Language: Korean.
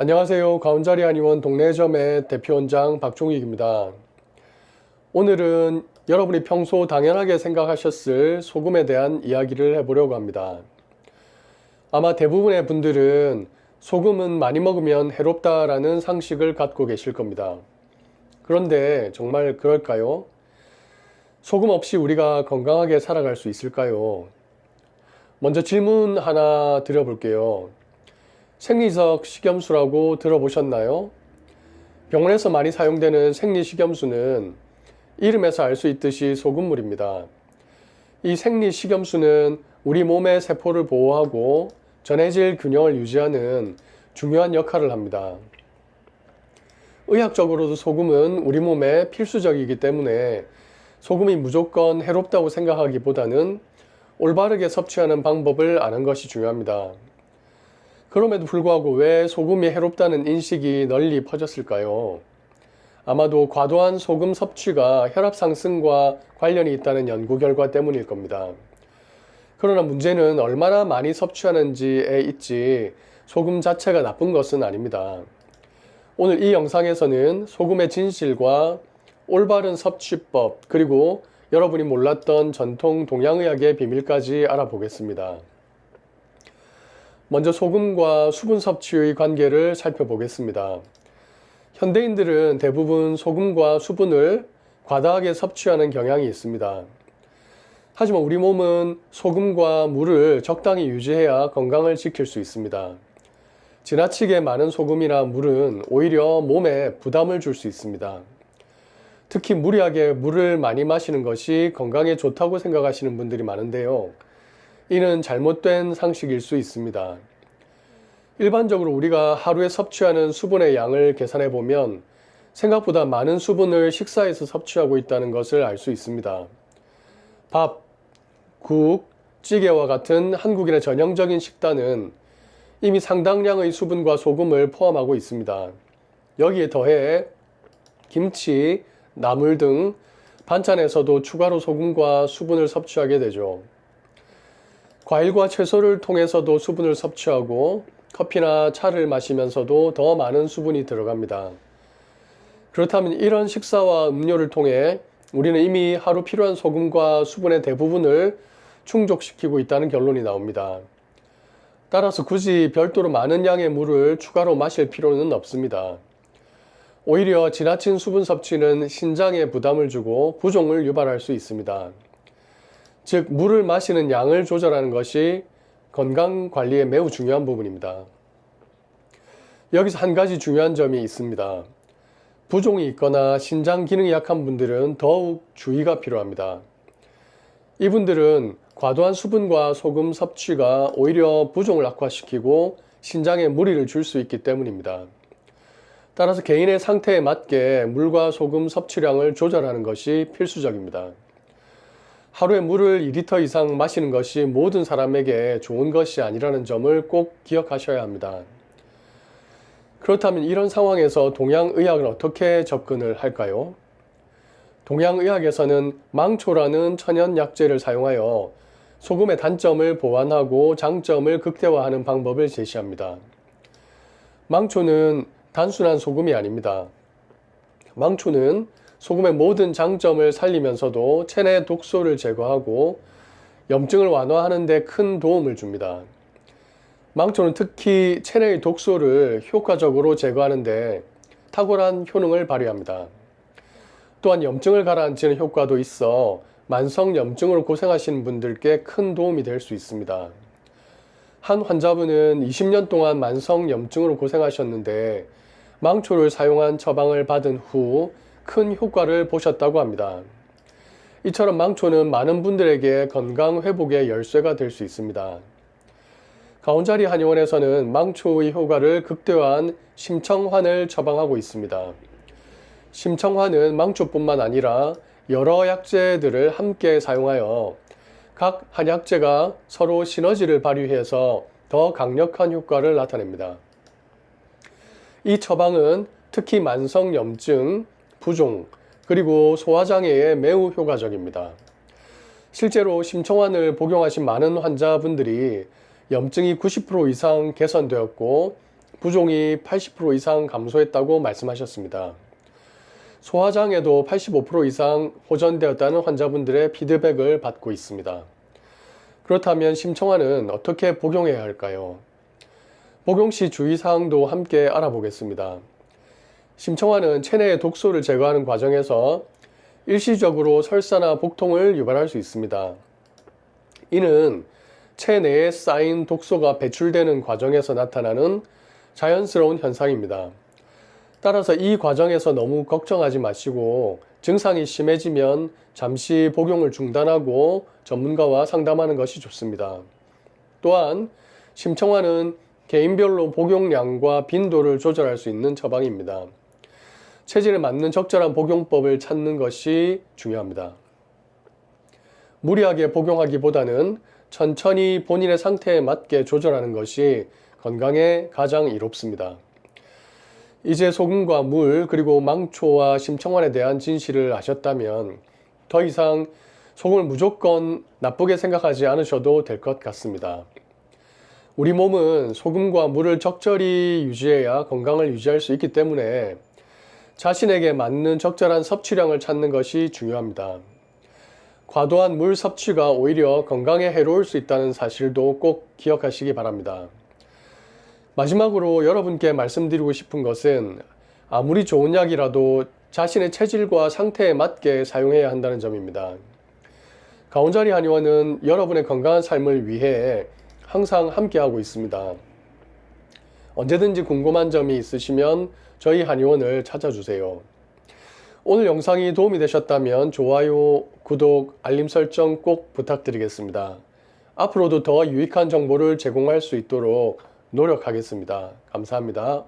안녕하세요. 가운자리 한의원 동네점의 대표원장 박종익입니다. 오늘은 여러분이 평소 당연하게 생각하셨을 소금에 대한 이야기를 해보려고 합니다. 아마 대부분의 분들은 소금은 많이 먹으면 해롭다라는 상식을 갖고 계실 겁니다. 그런데 정말 그럴까요? 소금 없이 우리가 건강하게 살아갈 수 있을까요? 먼저 질문 하나 드려볼게요. 생리석 식염수라고 들어보셨나요? 병원에서 많이 사용되는 생리식염수는 이름에서 알 수 있듯이 소금물입니다. 이 생리식염수는 우리 몸의 세포를 보호하고 전해질 균형을 유지하는 중요한 역할을 합니다. 의학적으로도 소금은 우리 몸에 필수적이기 때문에 소금이 무조건 해롭다고 생각하기보다는 올바르게 섭취하는 방법을 아는 것이 중요합니다. 그럼에도 불구하고 왜 소금이 해롭다는 인식이 널리 퍼졌을까요? 아마도 과도한 소금 섭취가 혈압 상승과 관련이 있다는 연구 결과 때문일 겁니다. 그러나 문제는 얼마나 많이 섭취하는지에 있지 소금 자체가 나쁜 것은 아닙니다. 오늘 이 영상에서는 소금의 진실과 올바른 섭취법 그리고 여러분이 몰랐던 전통 동양의학의 비밀까지 알아보겠습니다. 먼저 소금과 수분 섭취의 관계를 살펴보겠습니다. 현대인들은 대부분 소금과 수분을 과다하게 섭취하는 경향이 있습니다. 하지만 우리 몸은 소금과 물을 적당히 유지해야 건강을 지킬 수 있습니다. 지나치게 많은 소금이나 물은 오히려 몸에 부담을 줄 수 있습니다. 특히 무리하게 물을 많이 마시는 것이 건강에 좋다고 생각하시는 분들이 많은데요. 이는 잘못된 상식일 수 있습니다. 일반적으로 우리가 하루에 섭취하는 수분의 양을 계산해 보면 생각보다 많은 수분을 식사에서 섭취하고 있다는 것을 알 수 있습니다. 밥, 국, 찌개와 같은 한국인의 전형적인 식단은 이미 상당량의 수분과 소금을 포함하고 있습니다. 여기에 더해 김치, 나물 등 반찬에서도 추가로 소금과 수분을 섭취하게 되죠. 과일과 채소를 통해서도 수분을 섭취하고 커피나 차를 마시면서도 더 많은 수분이 들어갑니다. 그렇다면 이런 식사와 음료를 통해 우리는 이미 하루 필요한 소금과 수분의 대부분을 충족시키고 있다는 결론이 나옵니다. 따라서 굳이 별도로 많은 양의 물을 추가로 마실 필요는 없습니다. 오히려 지나친 수분 섭취는 신장에 부담을 주고 부종을 유발할 수 있습니다. 즉, 물을 마시는 양을 조절하는 것이 건강 관리에 매우 중요한 부분입니다. 여기서 한 가지 중요한 점이 있습니다. 부종이 있거나 신장 기능이 약한 분들은 더욱 주의가 필요합니다. 이분들은 과도한 수분과 소금 섭취가 오히려 부종을 악화시키고 신장에 무리를 줄 수 있기 때문입니다. 따라서 개인의 상태에 맞게 물과 소금 섭취량을 조절하는 것이 필수적입니다. 하루에 물을 2리터 이상 마시는 것이 모든 사람에게 좋은 것이 아니라는 점을 꼭 기억하셔야 합니다. 그렇다면 이런 상황에서 동양의학은 어떻게 접근을 할까요? 동양의학에서는 망초라는 천연약재를 사용하여 소금의 단점을 보완하고 장점을 극대화하는 방법을 제시합니다. 망초는 단순한 소금이 아닙니다. 망초는 소금의 모든 장점을 살리면서도 체내 독소를 제거하고 염증을 완화하는 데 큰 도움을 줍니다. 망초는 특히 체내의 독소를 효과적으로 제거하는 데 탁월한 효능을 발휘합니다. 또한 염증을 가라앉히는 효과도 있어 만성 염증으로 고생하시는 분들께 큰 도움이 될 수 있습니다. 한 환자분은 20년 동안 만성 염증으로 고생하셨는데 망초를 사용한 처방을 받은 후 큰 효과를 보셨다고 합니다. 이처럼 망초는 많은 분들에게 건강 회복의 열쇠가 될 수 있습니다. 가운자리 한의원에서는 망초의 효과를 극대화한 심청환을 처방하고 있습니다. 심청환은 망초뿐만 아니라 여러 약재들을 함께 사용하여 각 한 약재가 서로 시너지를 발휘해서 더 강력한 효과를 나타냅니다. 이 처방은 특히 만성 염증, 부종, 그리고 소화장애에 매우 효과적입니다. 실제로 심청환을 복용하신 많은 환자분들이 염증이 90% 이상 개선되었고 부종이 80% 이상 감소했다고 말씀하셨습니다. 소화장애도 85% 이상 호전되었다는 환자분들의 피드백을 받고 있습니다. 그렇다면 심청화는 어떻게 복용해야 할까요? 복용 시 주의사항도 함께 알아보겠습니다. 심청화는 체내의 독소를 제거하는 과정에서 일시적으로 설사나 복통을 유발할 수 있습니다. 이는 체내에 쌓인 독소가 배출되는 과정에서 나타나는 자연스러운 현상입니다. 따라서 이 과정에서 너무 걱정하지 마시고 증상이 심해지면 잠시 복용을 중단하고 전문가와 상담하는 것이 좋습니다. 또한 심청화는 개인별로 복용량과 빈도를 조절할 수 있는 처방입니다. 체질에 맞는 적절한 복용법을 찾는 것이 중요합니다. 무리하게 복용하기보다는 천천히 본인의 상태에 맞게 조절하는 것이 건강에 가장 이롭습니다. 이제 소금과 물 그리고 망초와 심청환에 대한 진실을 아셨다면 더 이상 소금을 무조건 나쁘게 생각하지 않으셔도 될 것 같습니다. 우리 몸은 소금과 물을 적절히 유지해야 건강을 유지할 수 있기 때문에 자신에게 맞는 적절한 섭취량을 찾는 것이 중요합니다. 과도한 물 섭취가 오히려 건강에 해로울 수 있다는 사실도 꼭 기억하시기 바랍니다. 마지막으로 여러분께 말씀드리고 싶은 것은 아무리 좋은 약이라도 자신의 체질과 상태에 맞게 사용해야 한다는 점입니다. 가온자리 한의원은 여러분의 건강한 삶을 위해 항상 함께하고 있습니다. 언제든지 궁금한 점이 있으시면 저희 한의원을 찾아주세요. 오늘 영상이 도움이 되셨다면 좋아요, 구독, 알림 설정 꼭 부탁드리겠습니다. 앞으로도 더 유익한 정보를 제공할 수 있도록 노력하겠습니다. 감사합니다.